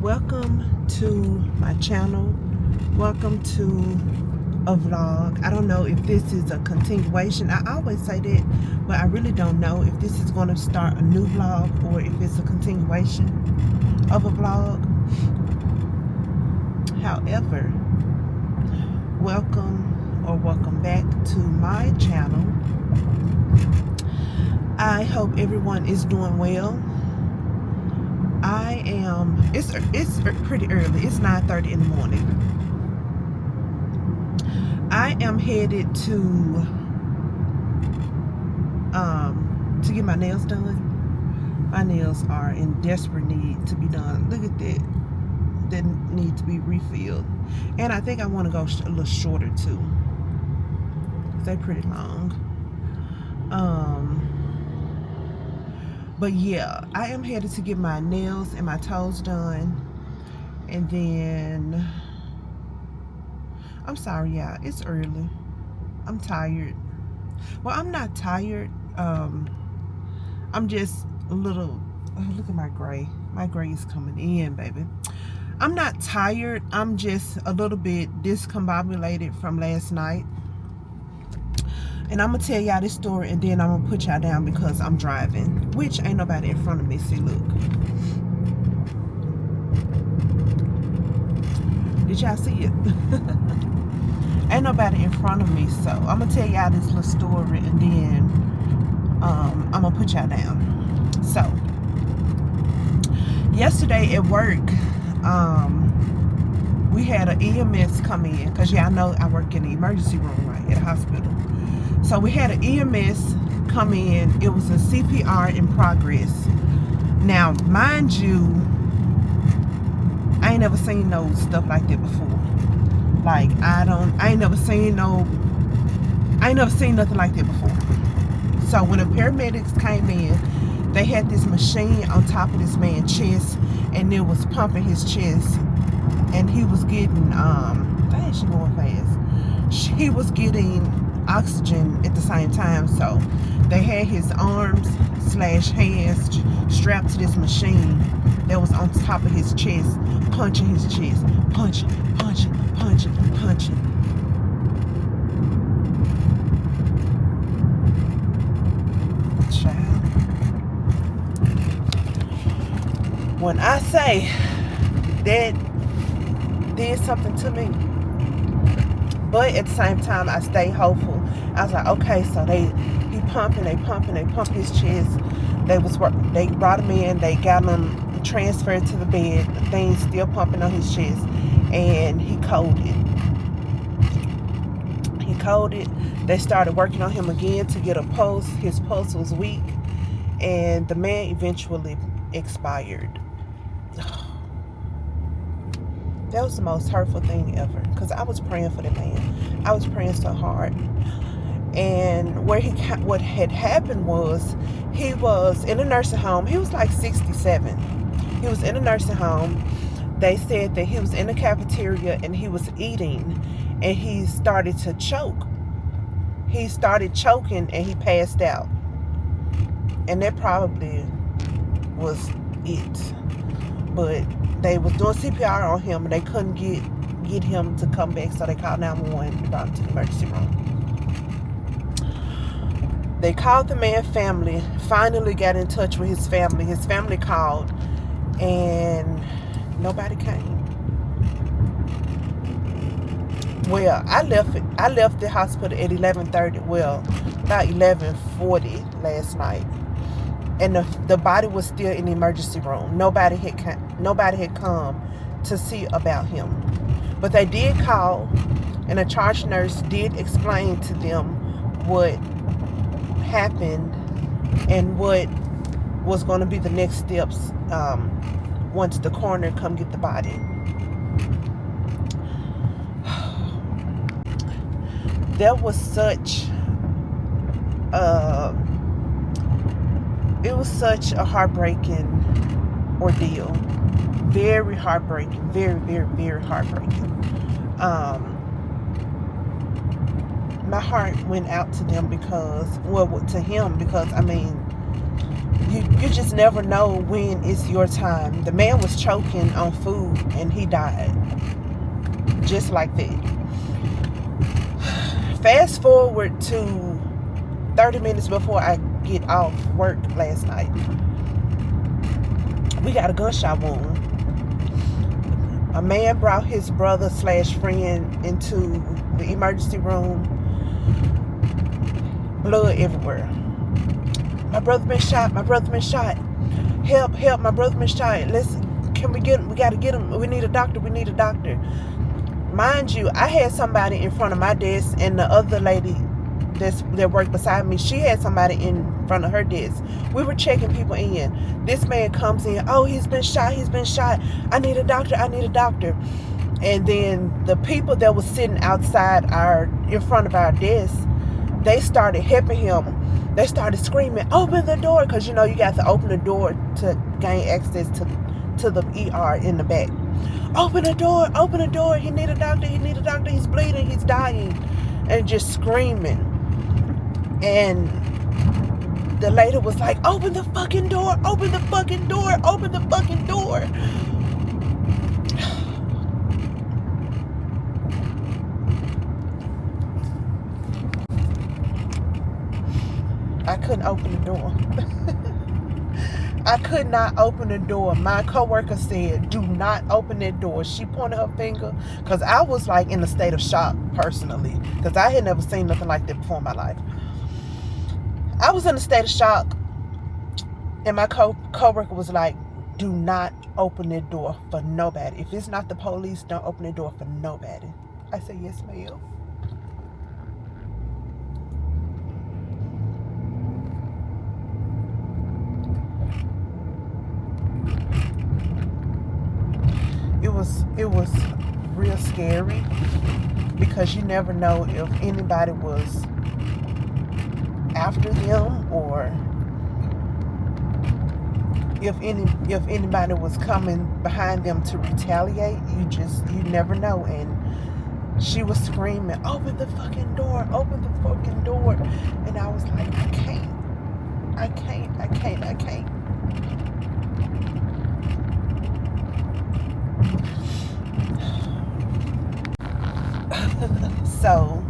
Welcome to my channel. Welcome to a vlog. I don't know if this is a continuation. I always say that, but I really don't know if this is going to start a new vlog or if it's a continuation of a vlog. However, welcome back to my channel. I hope everyone is doing well. It's pretty early. It's 9:30 in the morning. I am headed to get my nails done. My nails are in desperate need to be done. Look at that. They need to be refilled. And I think I want to go a little shorter too. They're pretty long. But yeah, I am headed to get my nails and my toes done. And then, I'm sorry, yeah, it's early. I'm tired. Well, I'm not tired. I'm just a little, oh, look at my gray. My gray is coming in, baby. I'm not tired. I'm just a little bit discombobulated from last night. And I'm going to tell y'all this story, and then I'm going to put y'all down because I'm driving, which ain't nobody in front of me. See, look. Did y'all see it? Ain't nobody in front of me, so I'm going to tell y'all this little story, and then I'm going to put y'all down. So, yesterday at work, we had an EMS come in, because y'all know I work in the emergency room, right, at a hospital. So we had an EMS come in. It was a CPR in progress. Now, mind you, I ain't never seen no stuff like that before. Like, I ain't never seen nothing like that before. So when the paramedics came in, they had this machine on top of this man's chest, and it was pumping his chest, and he was getting, dang, she going fast. He was getting oxygen at the same time. So they had his arms / hands strapped to this machine that was on top of his chest, punching his chest, punching. Child, when I say that did something to me, but at the same time, I stayed hopeful. I was like, okay, so they pump his chest. They brought him in, they got him transferred to the bed. The thing's still pumping on his chest, and he coded. They started working on him again to get a pulse. His pulse was weak, and the man eventually expired. That was the most hurtful thing ever, because I was praying for that man. I was praying so hard. And what had happened was, he was in a nursing home. He was like 67. He was in a nursing home. They said that he was in the cafeteria and he was eating, and he started to choke. He started choking and he passed out. And that probably was it. But they was doing CPR on him, and they couldn't get him to come back, so they called 911 and brought him to the emergency room. They called the man's family, finally got in touch with his family. His family called, and nobody came. Well, I left the hospital at 11:30. Well, about 11:40 last night, and the body was still in the emergency room. Nobody had come to see about him, but they did call, and a charge nurse did explain to them what happened and what was going to be the next steps once the coroner come get the body. That was such it was such a heartbreaking ordeal. Very heartbreaking. Very, very, very heartbreaking. My heart went out to them because, well, to him, because, I mean, you just never know when it's your time. The man was choking on food and he died. Just like that. Fast forward to 30 minutes before I get off work last night. We got a gunshot wound. A man brought his brother / friend into the emergency room. Blood everywhere. My brother been shot. My brother been shot. Help, help, my brother been shot. We gotta get him. We need a doctor. We need a doctor. Mind you, I had somebody in front of my desk, and the other lady that worked beside me, she had somebody in front of her desk. We were checking people in. This man comes in. Oh, he's been shot. He's been shot. I need a doctor. I need a doctor. And then the people that was sitting outside in front of our desk, they started helping him. They started screaming, "Open the door!" Because you got to open the door to gain access to the ER in the back. Open the door! Open the door! He need a doctor! He need a doctor! He's bleeding! He's dying! And just screaming. And the lady was like, "Open the fucking door! Open the fucking door! Open the fucking door!" I couldn't open the door. I could not open the door. My coworker said, "Do not open that door." She pointed her finger, because I was like in a state of shock personally, because I had never seen nothing like that before in my life. I was in a state of shock, and my coworker was like, "Do not open that door for nobody. If it's not the police, don't open the door for nobody." I said, "Yes, ma'am." It was real scary, because you never know if anybody was after them, or if anybody was coming behind them to retaliate. You never know. And she was screaming, "Open the fucking door, open the fucking door." And I was like, I can't. So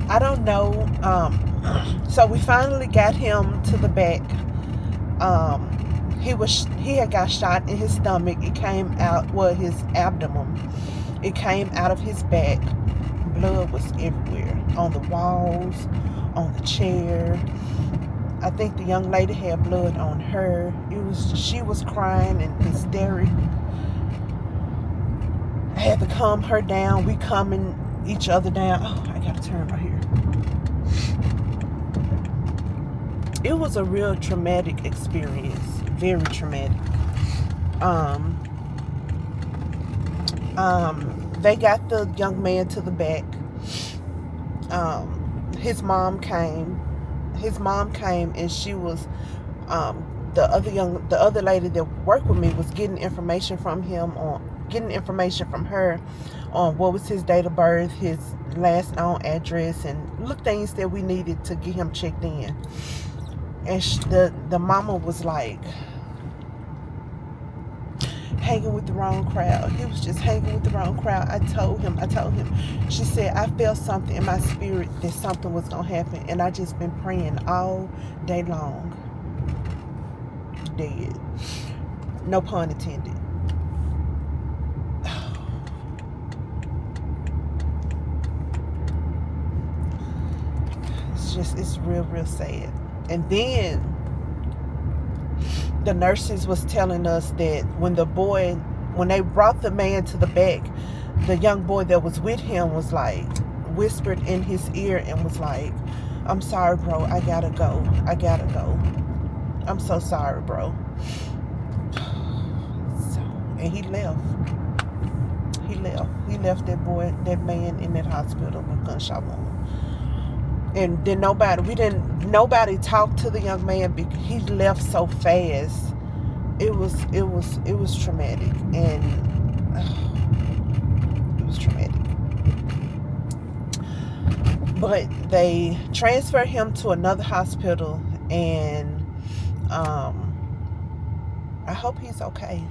I don't know. So we finally got him to the back. He had got shot in his stomach. It came out, his abdomen. It came out of his back. Blood was everywhere, on the walls, on the chair. I think the young lady had blood on her. She was crying and hysteric. I had to calm her down. We calming each other down. Oh, I gotta turn right here. It was a real traumatic experience. Very traumatic. They got the young man to the back. His mom came, and she was, the other lady that worked with me was getting information from her on what was his date of birth, his last known address, and things that we needed to get him checked in. And the mama was like, hanging with the wrong crowd. He was just hanging with the wrong crowd. I told him. She said, "I felt something in my spirit that something was going to happen. And I just been praying all day long." Dead. No pun intended. It's real, real sad. And then the nurses was telling us that when they brought the man to the back, the young boy that was with him was like, whispered in his ear and was like, "I'm sorry, bro. I gotta go. I'm so sorry, bro." And he left. He left that man in that hospital with gunshot wound. And then nobody talked to the young man because he left so fast. It was traumatic, and it was traumatic. But they transferred him to another hospital, and I hope he's okay.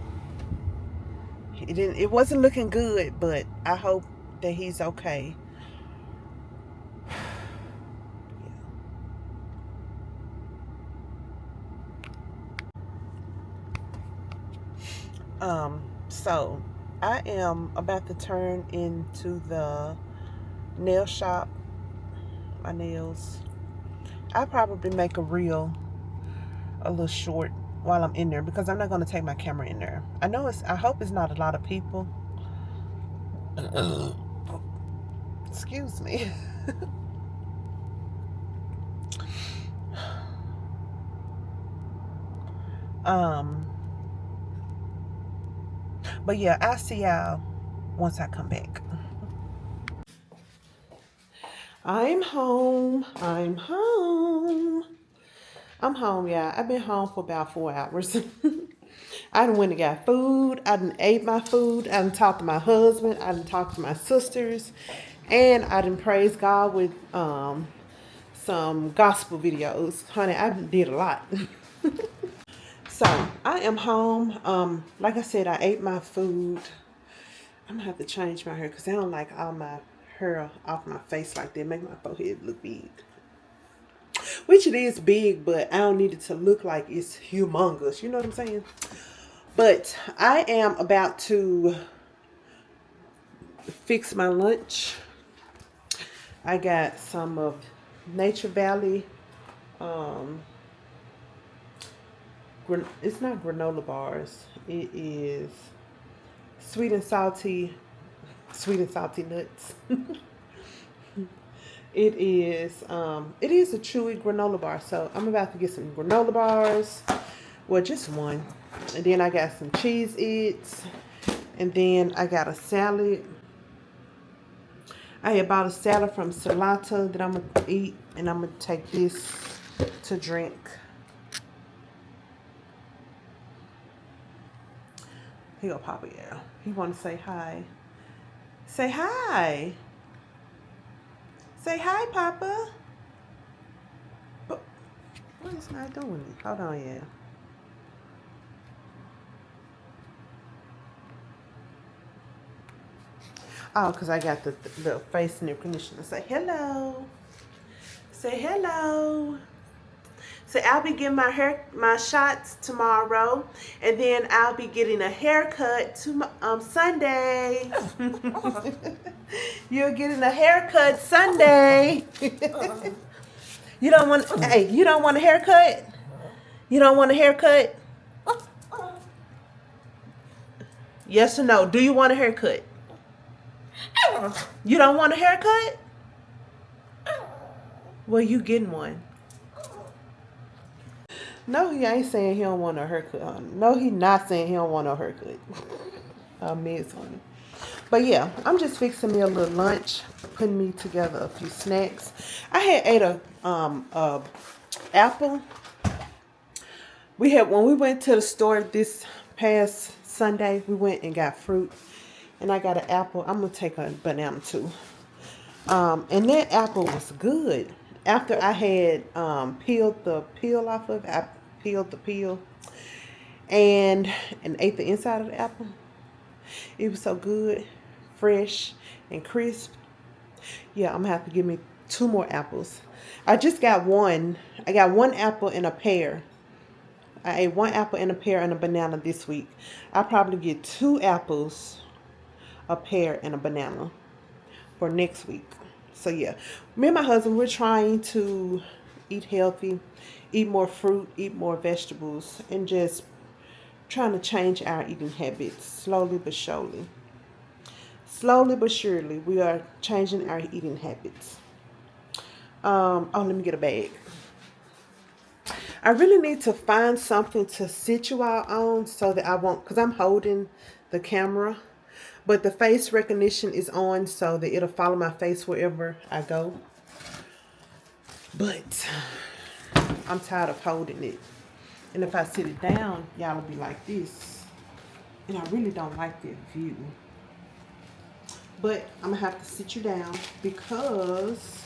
It wasn't looking good, but I hope that he's okay. So I am about to turn into the nail shop, my nails. I probably make a reel a little short while I'm in there because I'm not going to take my camera in there. I hope it's not a lot of people. Excuse me. um but yeah, I'll see y'all once I come back. I'm home. I'm home, y'all. I've been home for about 4 hours. I done went and got food. I done ate my food. I done talked to my husband. I done talked to my sisters. And I done praised God with some gospel videos. Honey, I did a lot. So I am home. Like I said, I ate my food. I'm gonna have to change my hair because I don't like all my hair off my face like that. Make my forehead look big. Which it is big, but I don't need it to look like it's humongous. You know what I'm saying? But I am about to fix my lunch. I got some of Nature Valley. It's not granola bars. It is sweet and salty nuts. It is a chewy granola bar. So I'm about to get some granola bars. Well, just one. And then I got some Cheez-Its. And then I got a salad. I had bought a salad from Salata that I'm going to eat. And I'm going to take this to drink. Here go Papa, yeah. He want to say hi. Say hi. Say hi, Papa. But what is not doing it? Hold on, yeah. Oh, because I got the little face recognition to say hello. Say hello. Say I'll be getting my shots tomorrow, and then I'll be getting a haircut Sunday. You're getting a haircut Sunday. You don't want a haircut? You don't want a haircut? Yes or no? Do you want a haircut? You don't want a haircut? Well, you getting one. No, he ain't saying he don't want a haircut. No, he not saying he don't want a haircut. I miss honey. But yeah, I'm just fixing me a little lunch, putting me together a few snacks. I had ate a apple. When we went to the store this past Sunday, we went and got fruit, and I got an apple. I'm gonna take a banana too. And that apple was good. After I had peeled the peel off of it, I peeled the peel and ate the inside of the apple. It was so good, fresh and crisp. Yeah, I'm gonna have to give me 2 more apples. I just got one. I got 1 apple and a pear. I ate 1 apple and a pear and a banana this week. I'll probably get 2 apples, a pear, and a banana for next week. So yeah, me and my husband, we're trying to eat healthy, eat more fruit, eat more vegetables, and just trying to change our eating habits slowly but surely. Slowly but surely, we are changing our eating habits. Let me get a bag. I really need to find something to sit you all on so that I won't, because I'm holding the camera, but the face recognition is on so that it'll follow my face wherever I go. But I'm tired of holding it. And if I sit it down, y'all will be like this. And I really don't like that view. But I'm going to have to sit you down because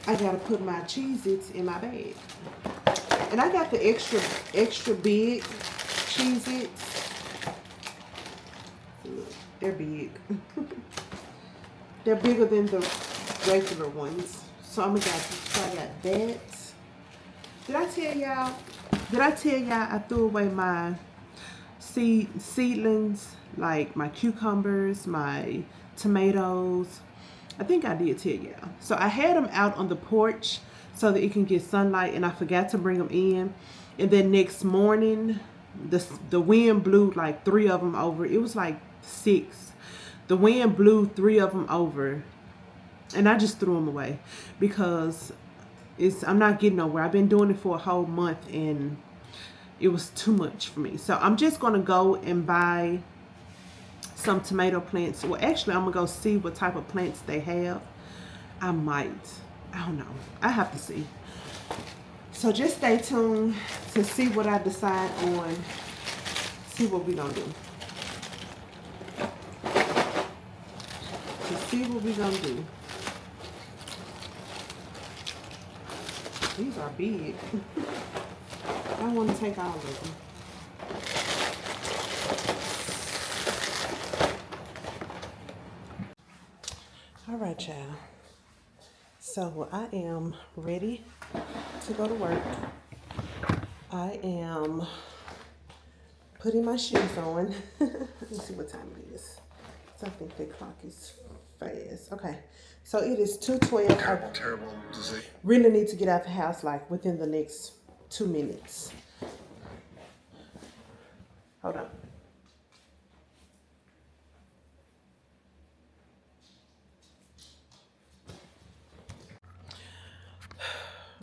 I got to put my Cheez-Its in my bag. And I got the extra big they're big. They're bigger than the regular ones. So I got that. Did I tell y'all? I threw away my seedlings, like my cucumbers, my tomatoes? I think I did tell y'all. So I had them out on the porch so that it can get sunlight, and I forgot to bring them in. And then next morning, the wind blew like 3 of them over. It was like 6. The wind blew 3 of them over, and I just threw them away because I'm not getting nowhere. I've been doing it for a whole month, and it was too much for me. So I'm just gonna go and buy some tomato plants. Well, actually, I'm gonna go see what type of plants they have. I don't know. I have to see. So just stay tuned to see what I decide on. See what we're gonna do. To see what we're gonna do. These are big. I want to take all of them. All right, y'all. So I am ready to go to work. I am putting my shoes on. Let me see what time it is. So I think the clock is fast. Okay. So it is 2:12. Terrible disease. Really need to get out the house like within the next 2 minutes. Hold on.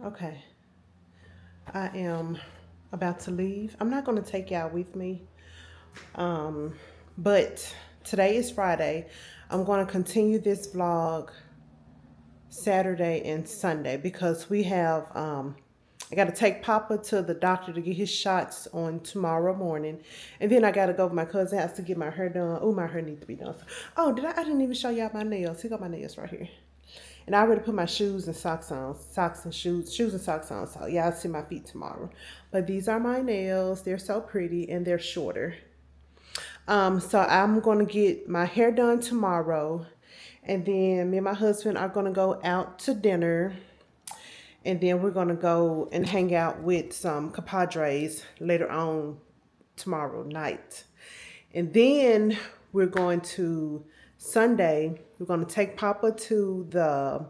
Okay. I am about to leave. I'm not going to take y'all with me. But today is Friday. I'm going to continue this vlog Saturday and Sunday because we have I got to take Papa to the doctor to get his shots on tomorrow morning, and then I got to go to my cousin's house to get my hair done. Oh, my hair needs to be done. Oh, I didn't even show y'all my nails. Here go my nails right here. And I already put my shoes and socks on. Shoes and socks on. So y'all see my feet tomorrow. But these are my nails. They're so pretty and they're shorter. So I'm going to get my hair done tomorrow. And then me and my husband are going to go out to dinner. And then we're going to go and hang out with some compadres later on tomorrow night. And then we're going to Sunday, we're going to take Papa to the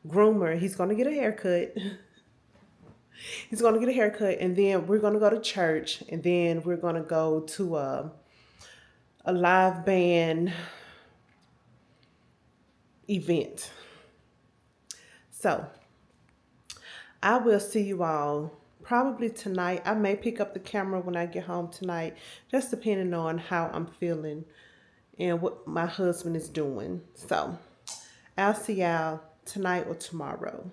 groomer. He's going to get a haircut. He's going to get a haircut, and then we're going to go to church, and then we're going to go to a live band event. So I will see you all probably tonight. I may pick up the camera when I get home tonight, just depending on how I'm feeling and what my husband is doing. So I'll see y'all tonight or tomorrow.